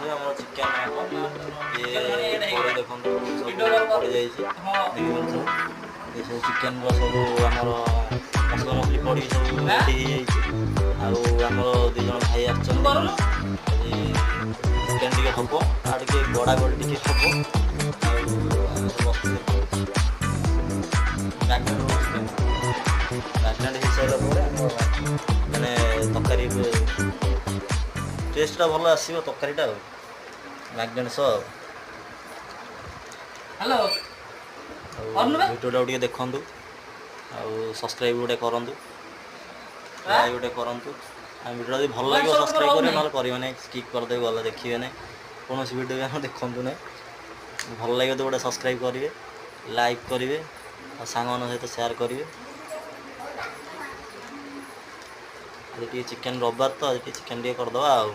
ଜାଣିଥିବେ ଆମର ଚିକେନ ଇଏ ପଡ଼ି ଦେଖନ୍ତୁ ସବୁ ପଡ଼ିଯାଇଛି ଦେଖିପାରୁଥିବେ ଏ ସବୁ ଚିକେନର ସବୁ ଆମର ମସଲା ମସଲି ପଡ଼ିକି ସବୁ ରେଡ଼ି ହେଇଯାଇଛି। ଆଉ ଆମର 2 ଜଣ ଭାଇ ଆସିଛନ୍ତି ଆଜି ଚିକେନ ଟିକେ ହବ ଆଉ ଟିକେ ଗଡ଼ା ଗଡ଼ି ଟିକେ ହବ। ଆଉ ମ୍ୟାଗନେଟ୍ ହେଇସାରିଲା ପରେ ଆମର ମାନେ ତରକାରୀ ଟେଷ୍ଟଟା ଭଲ ଆସିବ ତରକାରୀଟା ଆଉ ମ୍ୟାଗନେଟ୍ ସହ ଆଉ ଭିଡ଼ିଓଟାକୁ ଟିକେ ଦେଖନ୍ତୁ ଆଉ ସବସ୍କ୍ରାଇବ୍ ଗୋଟେ କରନ୍ତୁ ଲାଇକ୍ ଗୋଟେ କରନ୍ତୁ। ଆଉ ଭିଡ଼ିଓ ଯଦି ଭଲ ଲାଗିବ ସବସ୍କ୍ରାଇବ୍ କରିବେ ନହେଲେ କରିବେ ନାହିଁ ସ୍କିପ୍ କରିଦେବେ ଗଲେ ଦେଖିବେ ନାହିଁ କୌଣସି ଭିଡ଼ିଓ ବି ଆପଣ ଦେଖନ୍ତୁ ନାହିଁ। ଭଲ ଲାଗିବ ତ ଗୋଟେ ସବସ୍କ୍ରାଇବ୍ କରିବେ ଲାଇକ୍ କରିବେ ଆଉ ସାଙ୍ଗମାନଙ୍କ ସହିତ ସେୟାର କରିବେ। ଆଜି ଟିକେ ଚିକେନ୍ ରବିବାର ତ ଆଜି ଟିକେ ଚିକେନ୍ ଟିକେ କରିଦେବା ଆଉ।